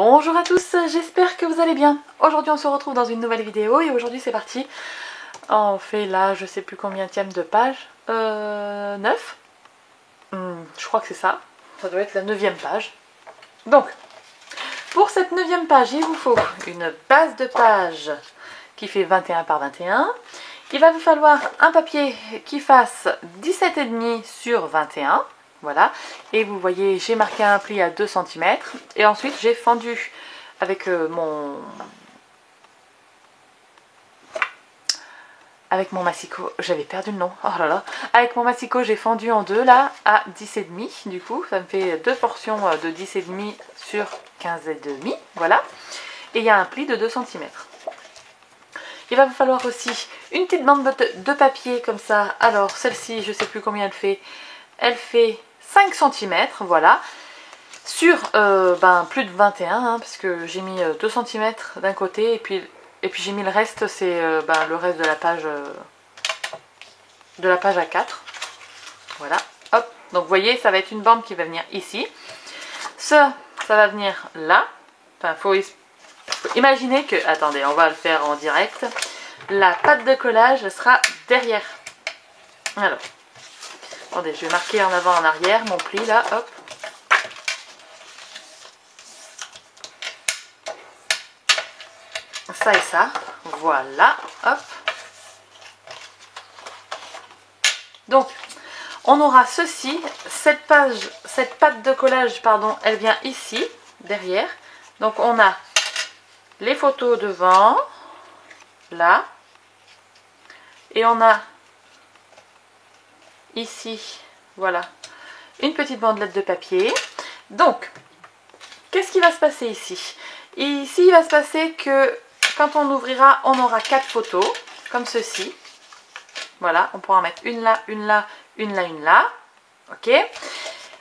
Bonjour à tous, j'espère que vous allez bien. Aujourd'hui on se retrouve dans une nouvelle vidéo et aujourd'hui c'est parti. On fait là je sais plus combienième de page. 9 je crois que c'est ça. Ça doit être la 9e page. Donc, pour cette 9e page, il vous faut une base de page qui fait 21 par 21. Il va vous falloir un papier qui fasse 17,5 sur 21. Voilà, et vous voyez j'ai marqué un pli à 2 cm et ensuite j'ai fendu avec mon massicot, j'avais perdu le nom, oh là là, avec mon massicot j'ai fendu en deux là à 10,5, du coup ça me fait deux portions de 10,5 sur 15,5, voilà, et il y a un pli de 2 cm. Il va vous falloir aussi une petite bande de papier comme ça. Alors celle-ci je sais plus combien elle fait 5 cm, voilà, sur plus de 21, hein, parce que j'ai mis 2 cm d'un côté, et puis j'ai mis le reste, c'est le reste de la page A4, voilà, hop, donc vous voyez, ça va être une bande qui va venir ici, ça va venir là, enfin, faut imaginer que, attendez, on va le faire en direct, la pâte de collage sera derrière, alors, attendez, je vais marquer en avant, en arrière, mon pli là, hop. Ça et ça, voilà, hop. Donc, on aura ceci, cette pâte de collage, pardon, elle vient ici, derrière. Donc, on a les photos devant, là. Et on a ici, voilà, une petite bandelette de papier. Donc, qu'est-ce qui va se passer ici? Ici, il va se passer que quand on ouvrira, on aura 4 photos, comme ceci. Voilà, on pourra en mettre une là, une là, une là, une là. Ok.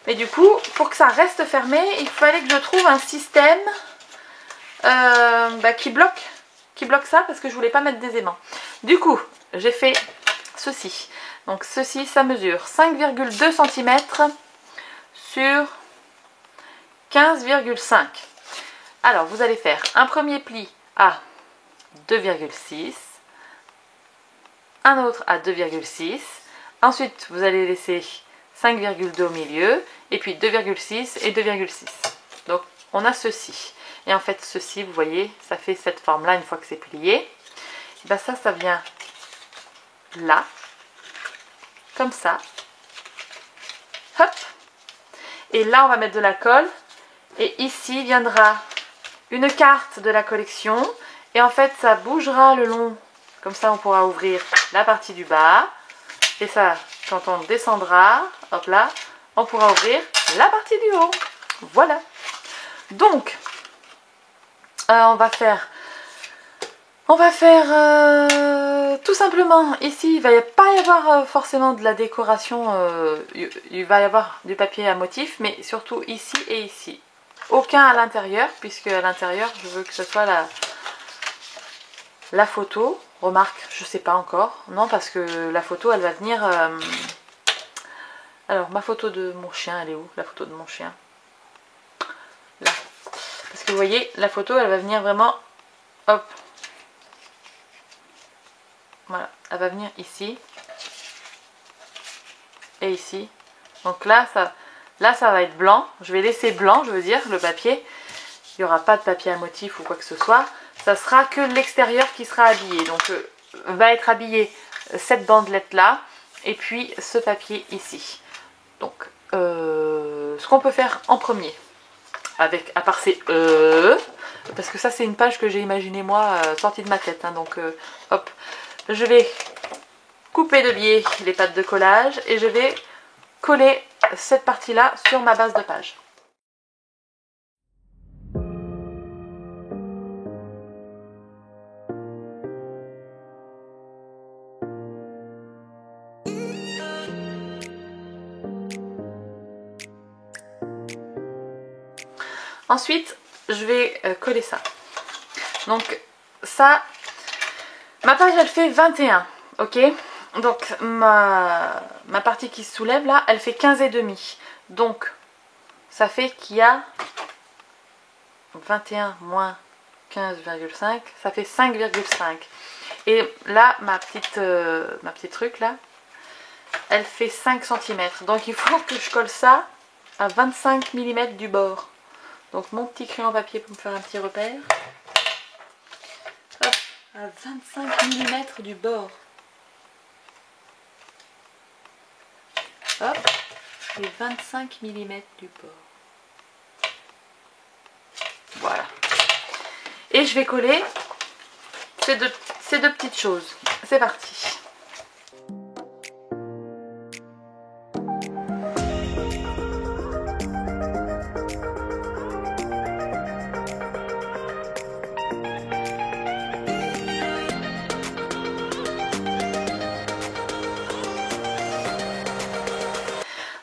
Mais du coup, pour que ça reste fermé, il fallait que je trouve un système qui bloque ça, parce que je voulais pas mettre des aimants. Du coup, j'ai fait ceci. Donc ceci, ça mesure 5,2 cm sur 15,5. Alors, vous allez faire un premier pli à 2,6, un autre à 2,6, ensuite vous allez laisser 5,2 au milieu, et puis 2,6 et 2,6. Donc on a ceci. Et en fait ceci, vous voyez, ça fait cette forme là une fois que c'est plié. Et bien ça vient là, comme ça. Hop. Et là on va mettre de la colle, et ici viendra une carte de la collection, et en fait ça bougera le long, comme ça on pourra ouvrir la partie du bas, et ça quand on descendra, hop là, on pourra ouvrir la partie du haut. Voilà. Donc on va faire tout simplement ici, il va pas y avoir forcément de la décoration, il va y avoir du papier à motif, mais surtout ici et ici. Aucun à l'intérieur, puisque à l'intérieur je veux que ce soit la photo. Remarque, je sais pas encore, non, parce que la photo elle va venir alors ma photo de mon chien, elle est où, la photo de mon chien? Là, parce que vous voyez, la photo elle va venir vraiment, hop, voilà, elle va venir ici et ici. Donc là ça va être blanc, je vais laisser blanc, je veux dire, le papier. Il n'y aura pas de papier à motif ou quoi que ce soit. Ça sera que l'extérieur qui sera habillé. Donc va être habillé cette bandelette là et puis ce papier ici. Donc ce qu'on peut faire en premier, à part ces parce que ça c'est une page que j'ai imaginée moi, sortie de ma tête, hein, donc hop, je vais couper de biais les pattes de collage et je vais coller cette partie là sur ma base de page. Ensuite, je vais coller ça. Donc ça, ma page elle fait 21, ok. Donc ma partie qui se soulève là, elle fait 15,5. Donc ça fait qu'il y a 21 moins 15,5, ça fait 5,5. Et là, ma petite truc là, elle fait 5 cm. Donc il faut que je colle ça à 25 mm du bord. Donc mon petit crayon papier pour me faire un petit repère. Hop, à 25 mm du bord. Hop, et 25 mm du bord. Voilà. Et je vais coller ces deux petites choses. C'est parti.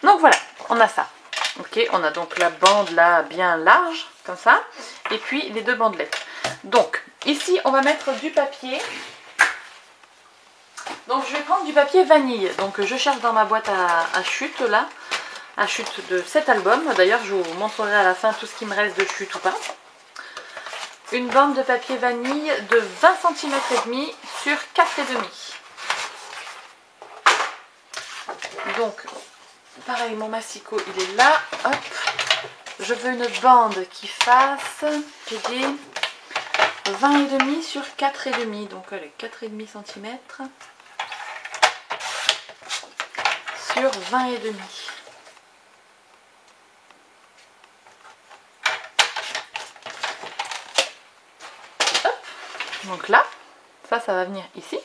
Donc voilà, on a ça. Ok, on a donc la bande là bien large, comme ça. Et puis les deux bandelettes. Donc, ici, on va mettre du papier. Donc, je vais prendre du papier vanille. Donc, je cherche dans ma boîte à chute, là. À chute de cet album. D'ailleurs, je vous montrerai à la fin tout ce qui me reste de chute ou pas. Une bande de papier vanille de 20 cm et demi sur 4,5. Donc, pareil, mon massicot, il est là. Hop. Je veux une bande qui fasse, j'ai dit, 20,5 sur 4,5. Donc, allez, 4,5 cm sur 20,5. Hop. Donc là, ça va venir ici.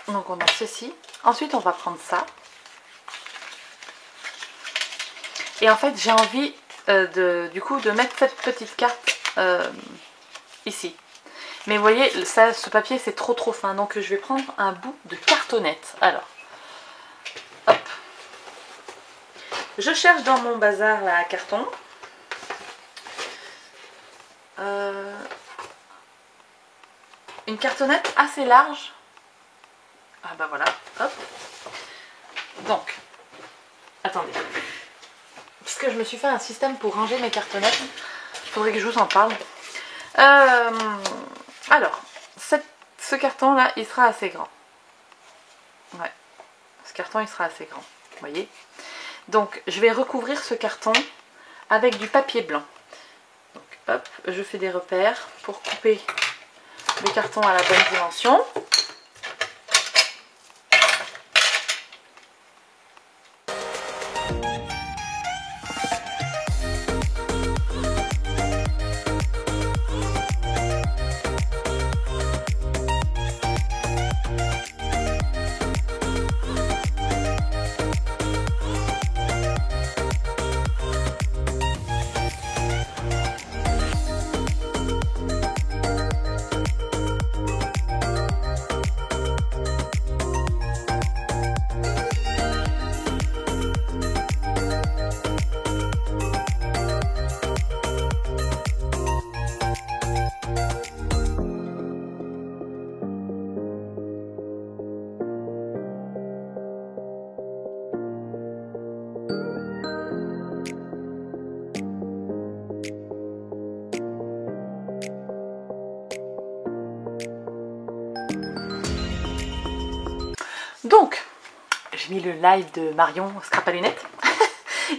Donc on a ceci. Ensuite on va prendre ça. Et en fait j'ai envie du coup de mettre cette petite carte ici. Mais vous voyez, ça, ce papier c'est trop fin. Donc je vais prendre un bout de cartonnette. Alors, hop. Je cherche dans mon bazar là, à carton. Une cartonnette assez large. Ah bah voilà, hop. Donc, attendez. Parce que je me suis fait un système pour ranger mes cartonnettes. Il faudrait que je vous en parle. Alors, ce carton là, il sera assez grand. Ouais, ce carton il sera assez grand. Vous voyez. Donc, je vais recouvrir ce carton avec du papier blanc. Donc, hop, je fais des repères pour couper le carton à la bonne dimension. Donc, j'ai mis le live de Marion Scrap à lunettes.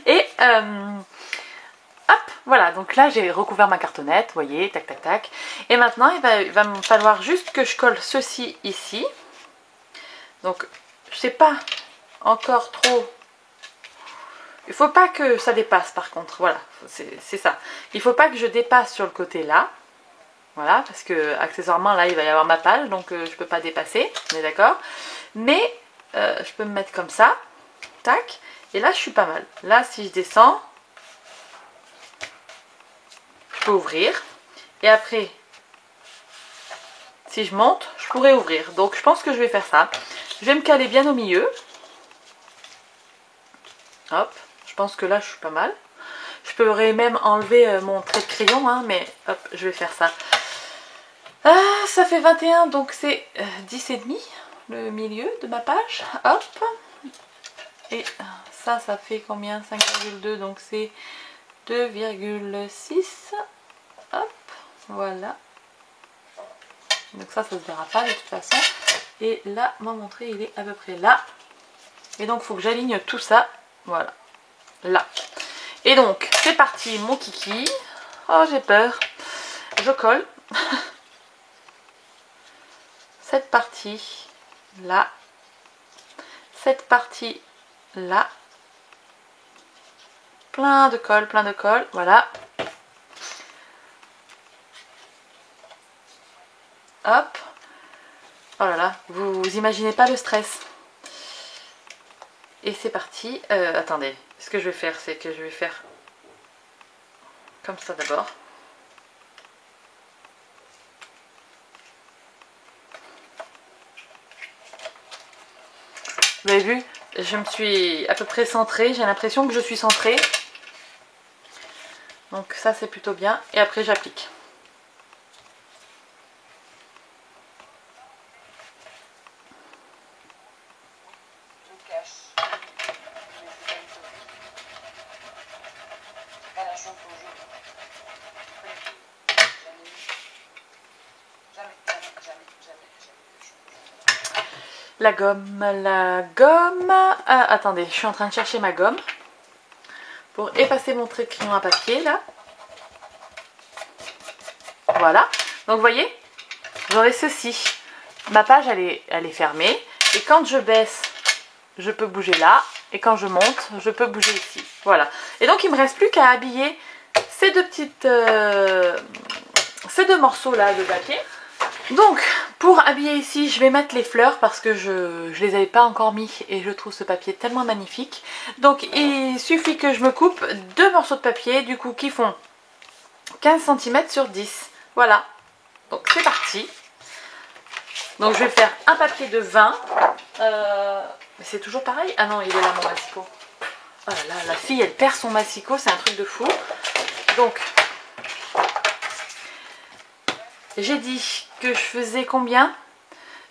Et hop, voilà. Donc là, j'ai recouvert ma cartonnette, vous voyez, tac, tac, tac. Et maintenant, il va me falloir juste que je colle ceci ici. Donc, je sais pas encore trop. Il faut pas que ça dépasse par contre, voilà, c'est ça. Il faut pas que je dépasse sur le côté là. Voilà, parce que accessoirement là il va y avoir ma page, donc je peux pas dépasser, on est d'accord. Mais je peux me mettre comme ça, tac, et là je suis pas mal. Là si je descends, je peux ouvrir, et après si je monte, je pourrais ouvrir. Donc je pense que je vais faire ça. Je vais me caler bien au milieu. Hop, je pense que là je suis pas mal. Je pourrais même enlever mon trait de crayon, hein, mais hop, je vais faire ça. Ah, ça fait 21, donc c'est 10,5 le milieu de ma page. Hop. Et ça fait combien? 5,2, donc c'est 2,6. Hop, voilà. Donc ça se verra pas de toute façon. Et là, mon montré, il est à peu près là. Et donc, il faut que j'aligne tout ça. Voilà, là. Et donc, c'est parti, mon kiki. Oh, j'ai peur. Je colle. Cette partie là. Cette partie là. Plein de colle, voilà. Hop. Oh là là, vous imaginez pas le stress. Et c'est parti. Attendez, ce que je vais faire, c'est que je vais faire comme ça d'abord. Vous avez vu, je me suis à peu près centrée. J'ai l'impression que je suis centrée. Donc ça c'est plutôt bien. Et après j'applique. La gomme, la gomme. Ah, attendez, je suis en train de chercher ma gomme pour effacer mon trait de crayon à papier là. Voilà. Donc vous voyez, j'aurai ceci. Ma page elle est fermée. Et quand je baisse, je peux bouger là. Et quand je monte, je peux bouger ici. Voilà. Et donc il ne me reste plus qu'à habiller ces deux morceaux là de papier. Donc pour habiller ici, je vais mettre les fleurs parce que je les avais pas encore mis et je trouve ce papier tellement magnifique. Donc il suffit que je me coupe deux morceaux de papier du coup qui font 15 cm sur 10. Voilà. Donc c'est parti. Donc je vais faire un papier de 20. Mais c'est toujours pareil. Ah non, il est là mon massicot. Oh là là, la fille elle perd son massicot, c'est un truc de fou. Donc j'ai dit que je faisais combien?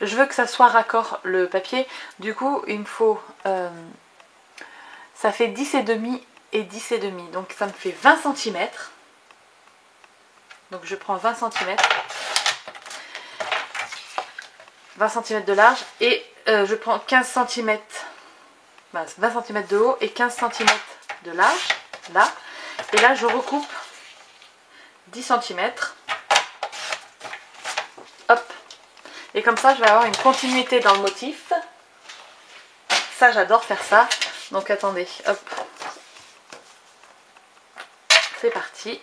Je veux que ça soit raccord le papier. Du coup, il me faut... ça fait 10,5 et 10,5. Donc ça me fait 20 cm. Donc je prends 20 cm. 20 cm de large. Et je prends 15 cm. 20 cm de haut et 15 cm de large. Là. Et là, je recoupe 10 cm. Hop. Et comme ça, je vais avoir une continuité dans le motif. Ça, j'adore faire ça. Donc, attendez. Hop. C'est parti.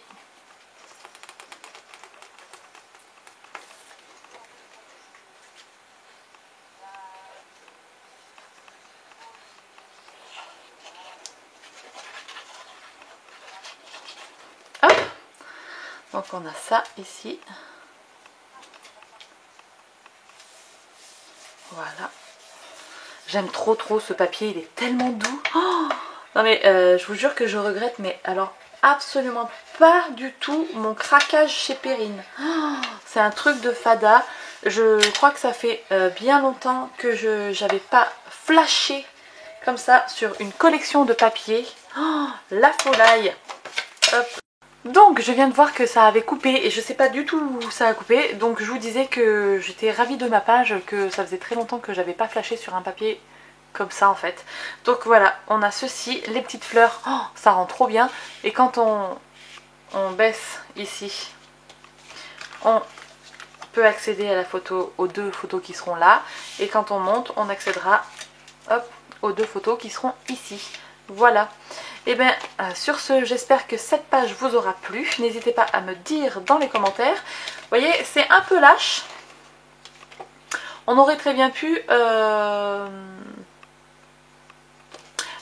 Hop. Donc, on a ça ici. Voilà. J'aime trop ce papier, il est tellement doux. Oh non mais je vous jure que je regrette, mais alors absolument pas du tout mon craquage chez Perrine. Oh, c'est un truc de fada. Je crois que ça fait bien longtemps que j'avais pas flashé comme ça sur une collection de papiers. Oh, la folie. Hop. Donc je viens de voir que ça avait coupé et je sais pas du tout où ça a coupé. Donc je vous disais que j'étais ravie de ma page, que ça faisait très longtemps que j'avais pas flashé sur un papier comme ça en fait. Donc voilà, on a ceci, les petites fleurs, oh, ça rend trop bien. Et quand on baisse ici, on peut accéder à la photo, aux deux photos qui seront là. Et quand on monte, on accédera hop, aux deux photos qui seront ici. Voilà. Et bien sur ce, j'espère que cette page vous aura plu. N'hésitez pas à me dire dans les commentaires. Vous voyez, c'est un peu lâche. On aurait très bien pu...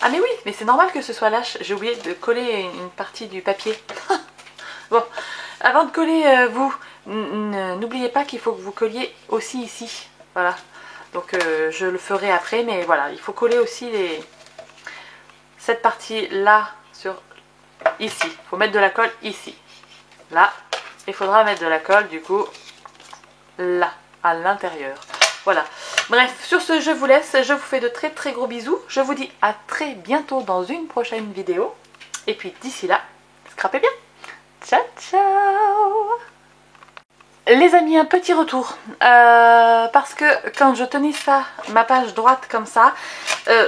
Ah mais oui, mais c'est normal que ce soit lâche. J'ai oublié de coller une partie du papier. Bon, avant de coller, vous, n'oubliez pas qu'il faut que vous colliez aussi ici. Voilà. Donc je le ferai après, mais voilà, il faut coller aussi cette partie-là sur ici. Il faut mettre de la colle ici. Là, il faudra mettre de la colle du coup là, à l'intérieur. Voilà. Bref, sur ce, je vous laisse. Je vous fais de très très gros bisous. Je vous dis à très bientôt dans une prochaine vidéo. Et puis d'ici là, scrapez bien. Ciao, ciao! Les amis, un petit retour. Parce que quand je tenais ça, ma page droite comme ça,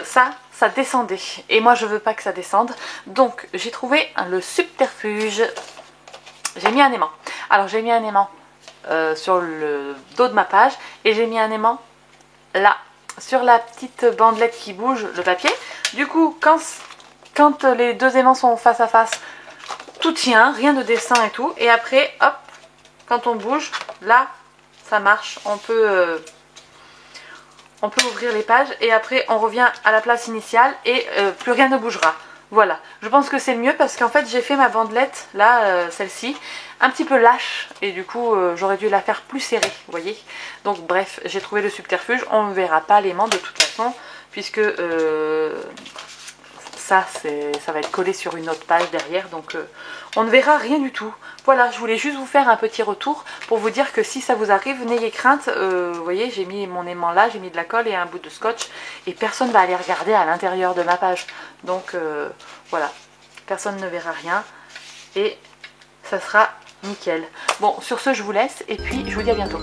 ça descendait. Et moi, je veux pas que ça descende. Donc, j'ai trouvé le subterfuge. J'ai mis un aimant. Alors, j'ai mis un aimant sur le dos de ma page et j'ai mis un aimant là sur la petite bandelette qui bouge le papier. Du coup quand les deux aimants sont face à face, tout tient, rien de dessin et tout, et après hop, quand on bouge là ça marche, on peut ouvrir les pages et après on revient à la place initiale et plus rien ne bougera. Voilà, je pense que c'est le mieux parce qu'en fait j'ai fait ma bandelette, là, celle-ci, un petit peu lâche et du coup j'aurais dû la faire plus serrée, vous voyez. Donc bref, j'ai trouvé le subterfuge, on ne verra pas l'aimant de toute façon puisque ça va être collé sur une autre page derrière, donc on ne verra rien du tout. Voilà, je voulais juste vous faire un petit retour pour vous dire que si ça vous arrive, n'ayez crainte. Vous voyez, j'ai mis mon aimant là, j'ai mis de la colle et un bout de scotch et personne ne va aller regarder à l'intérieur de ma page. Donc voilà, personne ne verra rien et ça sera nickel. Bon, sur ce, je vous laisse et puis je vous dis à bientôt.